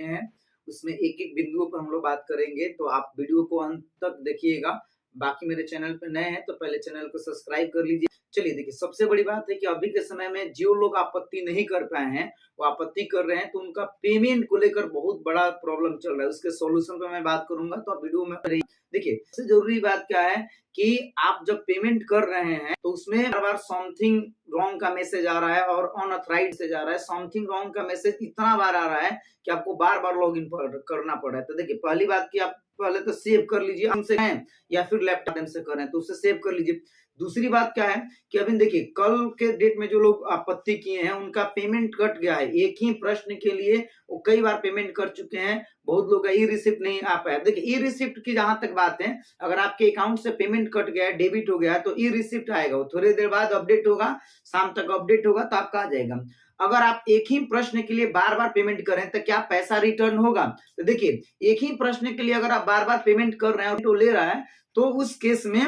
हैं, उसमें एक-एक बिंदुओं पर हम लोग बात करेंगे, तो आप वीडियो को अंत तक देखिएगा। बाकी मेरे चैनल पे नए हैं, तो पहले चैनल को सब्सक्राइब कर लीजिए। चलिए देखिए, सबसे बड़ी बात है कि अभी के समय में जो लोग आपत्ति नहीं कर पाए हैं, वो आपत्ति कर रहे हैं, तो उनका पेमेंट को लेकर बहुत बड़ा प्रॉब्लम चल रहा है। उसके सॉल्यूशन पे मैं बात करूँगा, तो आप वीडियो में रहिए। देखिए, सबसे ज़रूरी बात क्या है कि आप जब पेमेंट कर रहे हैं, तो उसमें बार-बार समथिंग रॉन्ग का मैसेज आ रहा है और अनऑथराइज्ड मैसेज आ रहा है। समथिंग रॉन्ग का मैसेज इतना बार आ रहा है कि आपको बार-बार लॉगिन करना पड़ रहा है। तो देखिए, पहली बात कि आप पहले तो सेव कर लीजिए, हमसे हैं या फिर लैपटॉप से कर रहे हैं, तो उससे सेव कर लीजिए। दूसरी बात क्या है कि अभी देखिए, कल के डेट में जो लोग आपत्ति किए हैं, उनका पेमेंट कट गया है। एक ही प्रश्न के लिए वो कई बार पेमेंट कर चुके हैं। बहुत लोग का ई-रिसिप्ट नहीं आ पाया। देखिए, ई-रिसिप्ट की जहाँ तक बात है, अगर आपके अकाउंट से पेमेंट कट गया है, डेबिट हो गया है, तो ई-रिसिप्ट आएगा। वो थोड़ी देर बाद अपडेट होगा, शाम तक अपडेट होगा, तो आपका आ जाएगा। अगर आप एक ही प्रश्न के लिए बार-बार पेमेंट कर रहे हैं, तो क्या पैसा रिटर्न होगा? तो देखिए, एक ही प्रश्न के लिए अगर आप बार-बार पेमेंट कर रहे हैं और तो ले रहा है, तो उस केस में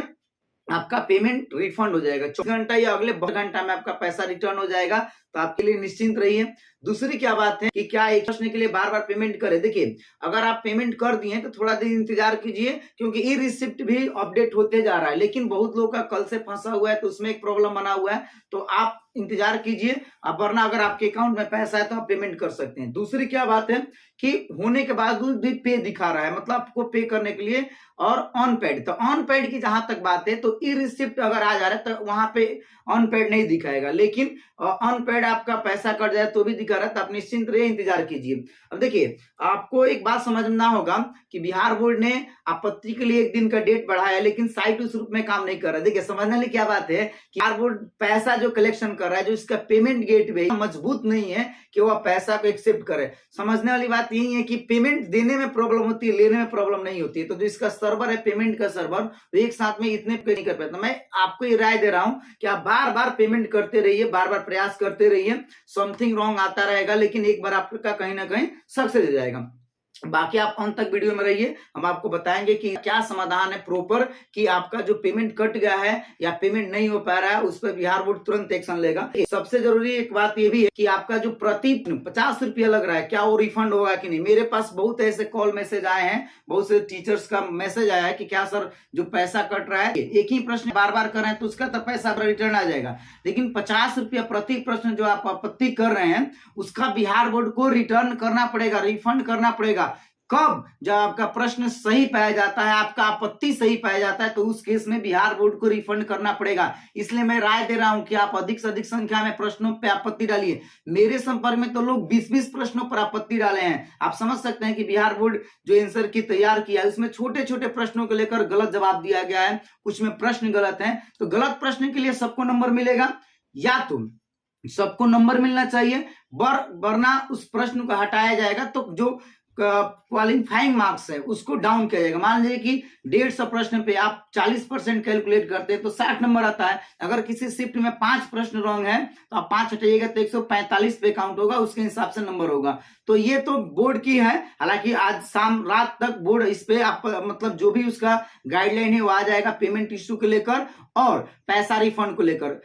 आपका पेमेंट रिफंड हो जाएगा। 24 घंटा या अगले 12 घंटा में आपका पैसा रिटर्न हो जाएगा, तो आपके लिए निश्चिंत रहिए। दूसरी क्या बात है कि क्या एक प्रश्न के लिए बार-बार पेमेंट करें? देखिए, अगर आप पेमेंट कर दिए हैं, तो थोड़ा देर इंतजार कीजिए, क्योंकि ई-रिसिप्ट भी अपडेट होते जा रहा है। लेकिन बहुत लोगों का कल से फंसा हुआ है, तो उसमें एक प्रॉब्लम बना हुआ है, तो आप इंतजार कीजिए। अब वरना अगर आपके अकाउंट में पैसा है, तो आप पेमेंट कर सकते हैं। दूसरी क्या बात है कि होने के बावजूद भी पे दिखा रहा है, मतलब आपको पे करने के लिए और ऑन पेड। तो ऑन पेड की जहां तक बात है, तो ई रिसिप्ट अगर आ जा रहा है, तो वहां पे ऑन पेड नहीं दिखाएगा। लेकिन ऑन पेड आपका पैसा कट जाए तो भी दिखा रहा है, तो आप निश्चिंत रहिए, इंतजार कीजिए। अब देखिए, आपको एक बात समझना होगा कि बिहार बोर्ड ने आपत्ति के लिए एक दिन का डेट बढ़ाया, लेकिन साइट उस रूप में काम नहीं कर रहा है। देखिए, समझने वाली क्या बात है कि बिहार बोर्ड पैसा जो कलेक्शन कर रहा है, जो इसका पेमेंट गेटवे मजबूत नहीं है कि वह पैसा को एक्सेप्ट करे। समझने वाली बात यही है कि पेमेंट देने में प्रॉब्लम होती है, लेने में प्रॉब्लम नहीं होती है। तो जो इसका सर्वर है, पेमेंट का सर्वर, तो एक साथ में इतने पे नहीं कर पाता। मैं आपको ये राय दे रहा हूं कि आप बार बार पेमेंट करते रहिए, बार बार प्रयास करते रहिए। समथिंग रॉन्ग आता रहेगा, लेकिन एक बार आपका कहीं ना कहीं सक्सेस हो जाएगा। बाकी आप अंत तक वीडियो में रहिए, हम आपको बताएंगे कि क्या समाधान है प्रॉपर कि आपका जो पेमेंट कट गया है या पेमेंट नहीं हो पा रहा है, उस पर बिहार बोर्ड तुरंत एक्शन लेगा। सबसे जरूरी एक बात ये भी है कि आपका जो प्रति 50 रुपया लग रहा है, क्या वो रिफंड होगा कि नहीं। मेरे पास बहुत ऐसे कॉल मैसेज आए हैं, बहुत से टीचर्स का मैसेज आया है कि क्या सर, जो पैसा कट रहा है, एक ही प्रश्न बार बार कर रहे हैं, तो उसका तो पैसा रिटर्न आ जाएगा, लेकिन 50 रुपया प्रति प्रश्न जो आप आपत्ति कर रहे हैं, उसका बिहार बोर्ड को रिटर्न करना पड़ेगा, रिफंड करना पड़ेगा। कब? जब आपका प्रश्न सही पाया जाता है, आपका आपत्ति सही पाया जाता है, तो उस केस में बिहार बोर्ड को रिफंड करना पड़ेगा। इसलिए मैं राय दे रहा हूं कि आप अधिक से अधिक संख्या में प्रश्नों पर आपत्ति डालिए। मेरे संपर्क में तो लोग 20-20 प्रश्नों पर आपत्ति डाले हैं। आप समझ सकते हैं कि बिहार बोर्ड जो आंसर की तैयार किया है, उसमें छोटे छोटे प्रश्नों को लेकर गलत जवाब दिया गया है, कुछ में प्रश्न गलत है। तो गलत प्रश्न के लिए सबको नंबर मिलेगा, या तो सबको नंबर मिलना चाहिए, वरना उस प्रश्न को हटाया जाएगा, तो जो क्वालिफाइंग मार्क्स है उसको डाउन किया जाएगा। मान लीजिए कि 150 प्रश्न पे आप 40% कैलकुलेट करते हैं, तो 60 नंबर आता है। अगर किसी शिफ्ट में 5 प्रश्न रॉन्ग है, तो आप 5 हटाइएगा, तो 145 पे काउंट होगा, उसके हिसाब से नंबर होगा। तो ये तो बोर्ड की है, हालांकि आज शाम रात तक बोर्ड इस पे आप मतलब जो भी उसका गाइडलाइन है वो आ जाएगा, पेमेंट इश्यू को लेकर और पैसा रिफंड को लेकर।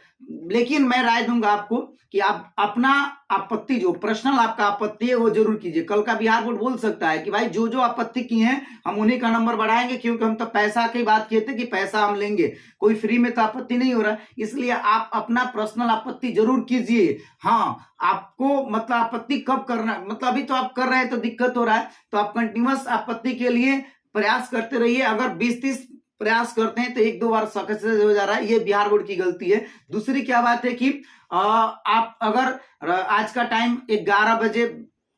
लेकिन मैं राय दूंगा आपको कि आप अपना आपत्ति, जो पर्सनल आपका आपत्ति है, वो जरूर कीजिए। कल का बिहार बोर्ड बोल सकता है कि भाई जो जो आपत्ति की है, हम उन्हीं का नंबर बढ़ाएंगे, क्योंकि हम तो पैसा की बात किए थे कि पैसा हम लेंगे, कोई फ्री में तो आपत्ति नहीं हो रहा। इसलिए आप अपना पर्सनल आपत्ति जरूर कीजिए। हाँ, आपको मतलब आपत्ति कब करना, मतलब अभी तो आप कर रहे हैं तो दिक्कत हो रहा है, तो आप कंटिन्यूअस आपत्ति के लिए प्रयास करते रहिए। अगर 20-30 प्रयास करते हैं तो 1-2 बार सक्सेस हो जा रहा है, ये बिहार बोर्ड की गलती है। दूसरी क्या बात है कि आप अगर आज का टाइम 11 बजे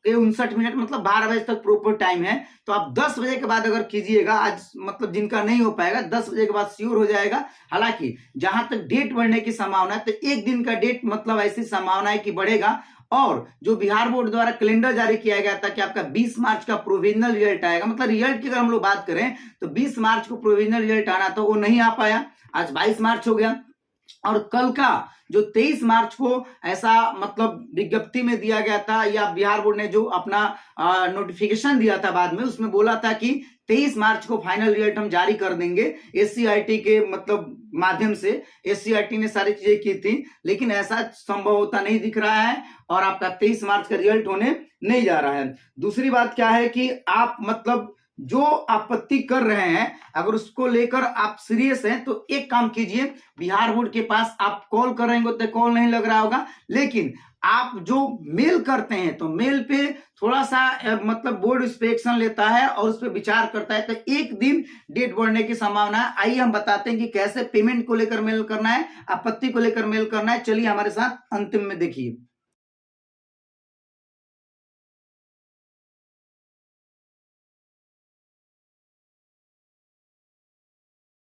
59 मिनट, मतलब 12 बजे तक प्रॉपर टाइम है, तो आप 10 बजे के बाद अगर कीजिएगा, आज मतलब जिनका नहीं हो पाएगा, 10 बजे के बाद श्योर हो जाएगा। हालांकि जहां तक डेट बढ़ने की संभावना है, तो एक दिन का डेट मतलब ऐसी संभावना है कि बढ़ेगा। और जो बिहार बोर्ड द्वारा कैलेंडर जारी किया गया था कि आपका 20 मार्च का प्रोविजनल रिजल्ट आएगा, मतलब रिजल्ट की अगर हम लोग बात करें तो 20 मार्च को प्रोविजनल रिजल्ट आना था, वो नहीं आ पाया। आज 22 मार्च हो गया, और कल का जो 23 मार्च को ऐसा मतलब विज्ञप्ति में दिया गया था, या बिहार बोर्ड ने जो अपना नोटिफिकेशन दिया था बाद में, उसमें बोला था कि 23 मार्च को फाइनल रिजल्ट हम जारी कर देंगे एससीईआरटी के मतलब माध्यम से। एससीईआरटी ने सारी चीजें की थी, लेकिन ऐसा संभव होता नहीं दिख रहा है और आपका 23 मार्च का रिजल्ट होने नहीं जा रहा है। दूसरी बात क्या है कि आप मतलब जो आपत्ति कर रहे हैं, अगर उसको लेकर आप सीरियस हैं तो एक काम कीजिए, बिहार बोर्ड के पास आप कॉल करेंगे तो कॉल नहीं लग रहा होगा, लेकिन आप जो मेल करते हैं तो मेल पे थोड़ा सा मतलब बोर्ड उस पे एक्शन लेता है और उस पर विचार करता है, तो एक दिन डेट बढ़ने की संभावना है। आइए हम बताते हैं कि कैसे पेमेंट को लेकर मेल करना है, आपत्ति को लेकर मेल करना है। चलिए हमारे साथ अंतिम में देखिए।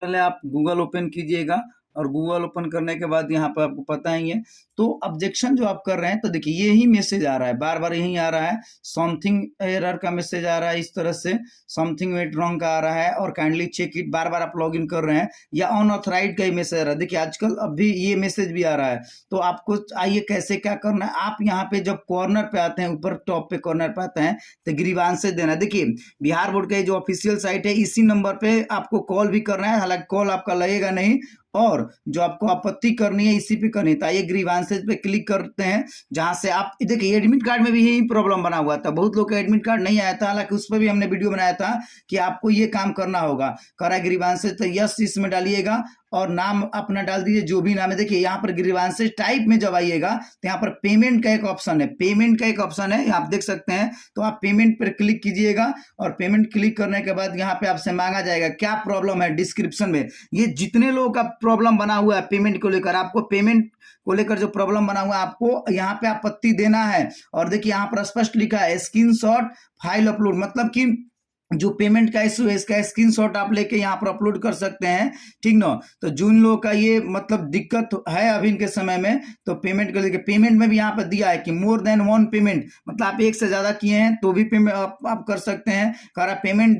पहले आप गूगल ओपन कीजिएगा और गूगल ओपन करने के बाद यहाँ पर आपको पता ही है, तो ऑब्जेक्शन जो आप कर रहे हैं, तो देखिए यही मैसेज आ रहा है, बार बार यही आ रहा है, समथिंग एरर का मैसेज आ रहा है, इस तरह से समथिंग वेट रॉन्ग का आ रहा है, और काइंडली चेक इट, बार बार आप लॉग इन कर रहे हैं, या अनऑथराइज्ड का ही मैसेज आ रहा है। देखिए आजकल अभी ये मैसेज भी आ रहा है। तो आपको आइए कैसे क्या करना है, आप यहाँ पे जब कॉर्नर पे आते हैं, ऊपर टॉप पे कॉर्नर पे आते हैं, तो ग्रीवांसेस देना है। देखिए बिहार बोर्ड का जो ऑफिशियल साइट है, इसी नंबर पे आपको कॉल भी करना है, हालांकि कॉल आपका लगेगा नहीं, और जो आपको आपत्ति करनी है इसी पे करनी है। तो आइए ग्रीवांसेस पे क्लिक करते हैं, जहां से आप देखिए एडमिट कार्ड में भी यही प्रॉब्लम बना हुआ था, बहुत लोग का एडमिट कार्ड नहीं आया था, हालांकि उस पर भी हमने वीडियो बनाया था कि आपको ये काम करना होगा। करा ग्रीवांसेस, तो यस इसमें डालिएगा और नाम अपना डाल दीजिए, जो भी नाम है। देखिए यहाँ पर ग्रीवांसेस टाइप में जब आइएगा तो यहाँ पर पेमेंट का एक ऑप्शन है, पेमेंट का एक ऑप्शन है, आप देख सकते हैं। तो आप पेमेंट पर क्लिक कीजिएगा और पेमेंट क्लिक करने के बाद यहाँ पे आपसे मांगा जाएगा क्या प्रॉब्लम है। डिस्क्रिप्शन में ये जितने लोगों का प्रॉब्लम बना हुआ है पेमेंट को लेकर, आपको पेमेंट को लेकर जो प्रॉब्लम बना हुआ है, आपको यहाँ पे आपत्ति देना है। और देखिए यहाँ पर स्पष्ट लिखा है स्क्रीनशॉट फाइल अपलोड, मतलब कि जो पेमेंट का इशू है इसका स्क्रीनशॉट आप लेके यहाँ पर अपलोड कर सकते हैं, ठीक ना। तो जिन लोगों का ये मतलब दिक्कत है अभी इनके समय में, तो पेमेंट को लेके, पेमेंट में भी यहाँ पर दिया है कि मोर देन वन पेमेंट, मतलब आप एक से ज्यादा किए हैं तो भी पेमेंट आप कर सकते हैं। कह रहा payment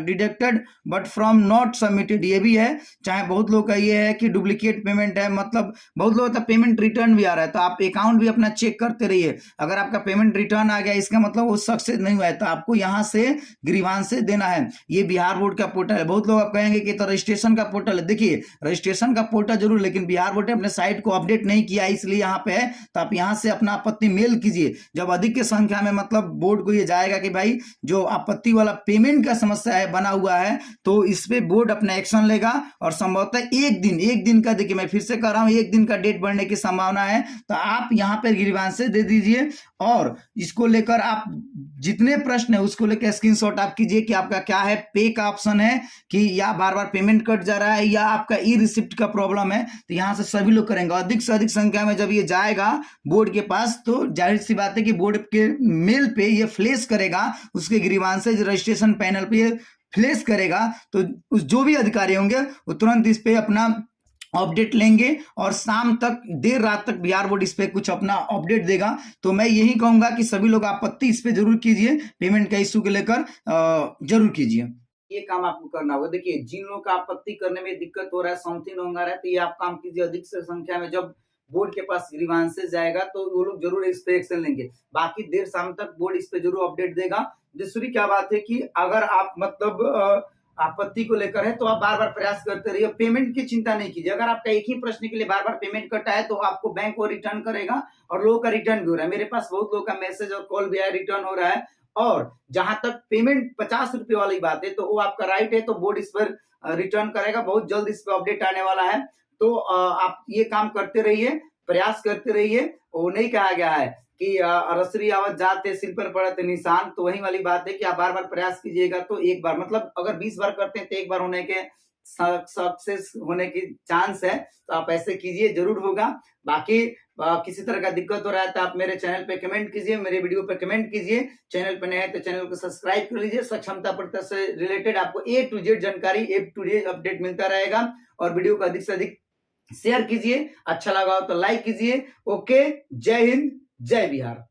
deducted but from not submitted, ये भी है। चाहे बहुत लोग का ये है कि डुप्लीकेट पेमेंट है, मतलब बहुत लोगों का पेमेंट रिटर्न भी आ रहा है। तो आप अकाउंट भी अपना चेक करते रहिए, अगर आपका पेमेंट रिटर्न आ गया इसका मतलब वो सक्सेस नहीं हुआ है, तो आपको यहाँ से ग्रीवांसेस देना है। ये बिहार बोर्ड का पोर्टल है। बहुत लोग आप कहेंगे कि तो रजिस्ट्रेशन का पोर्टल है, देखिए रजिस्ट्रेशन का पोर्टल जरूर, लेकिन बिहार बोर्ड ने अपने साइट को अपडेट नहीं किया इसलिए यहाँ पे है। तो आप यहाँ से अपना आपत्ति मेल कीजिए, जब अधिक की संख्या में मतलब बोर्ड को ये जाएगा कि भाई जो आपत्ति वाला पेमेंट का समस्या है बना हुआ है, तो इस पे बोर्ड अपना एक्शन लेगा। और संभवतः एक दिन का, देखिए मैं फिर से कह रहा हूं, एक दिन का डेट बढ़ने की संभावना है। तो आप यहाँ पे ग्रीवांसेस दे दीजिए और इसको लेकर आप जितने प्रश्न है उसको लेकर स्क्रीनशॉट आप कीजिए कि आपका क्या है, पे का ऑप्शन है कि या बार बार पेमेंट कट जा रहा है, या आपका ई रिसिप्ट का प्रॉब्लम है। तो यहां से सभी लोग करेंगे। अधिक से अधिक संख्या में जब ये जाएगा बोर्ड के पास, तो जाहिर सी बात है कि बोर्ड के मेल पे ये फ्लैश करेगा, उसके ग्रीवांसेज रजिस्ट्रेशन पैनल पे ये फ्लैश करेगा। तो जो भी अधिकारी होंगे वो तुरंत इस पे अपना अपडेट लेंगे और शाम तक, देर रात तक बिहार बोर्ड इस पे कुछ अपना अपडेट देगा। तो मैं यही कहूंगा कि सभी लोग आपत्ति इस पे जरूर कीजिए, पेमेंट का इश्यू को लेकर जरूर कीजिए। ये काम आपको करना होगा। देखिए जिन लोगों का आपत्ति करने में दिक्कत हो रहा है, समथिंग होगा रहा है, तो ये आप काम कीजिए। अधिक से संख्या में जब बोर्ड के पास ग्रीवांसेस जाएगा तो वो लोग जरूर इस पे एक्शन लेंगे। बाकी देर शाम तक बोर्ड इस पे जरूर अपडेट देगा। दूसरी क्या बात है कि अगर आप मतलब आपत्ति को लेकर है तो आप बार बार प्रयास करते रहिए, पेमेंट की चिंता नहीं कीजिए। अगर आपका एक ही प्रश्न के लिए बार बार पेमेंट कटा है तो आपको बैंक वो रिटर्न करेगा, और लोगों का रिटर्न भी हो रहा है। मेरे पास बहुत लोगों का मैसेज और कॉल भी आया, रिटर्न हो रहा है। और जहां तक पेमेंट 50 रुपए वाली बात है, तो वो आपका राइट है, तो बोर्ड इस पर रिटर्न करेगा, बहुत जल्द इस पर अपडेट आने वाला है। तो आप ये काम करते रहिए, प्रयास करते रहिए। वो नहीं कहा गया है कि रसरी आवत जाते सिर पर पड़ते निशान, तो वही वाली बात है कि आप बार बार प्रयास कीजिएगा तो एक बार, मतलब अगर 20 बार करते हैं तो एक बार होने के सक्सेस होने की चांस है। तो आप ऐसे कीजिए, जरूर होगा। बाकी किसी तरह का दिक्कत हो रहा है तो आप मेरे चैनल पे कमेंट कीजिए, मेरे वीडियो पे कमेंट कीजिए। चैनल पे नए हैं तो चैनल को सब्सक्राइब कर लीजिए। सक्षमता परीक्षा से रिलेटेड आपको A to Z जानकारी, A to Z अपडेट मिलता रहेगा। और वीडियो को अधिक से अधिक शेयर कीजिए, अच्छा लगा हो तो लाइक कीजिए। ओके, जय हिंद, जय बिहार।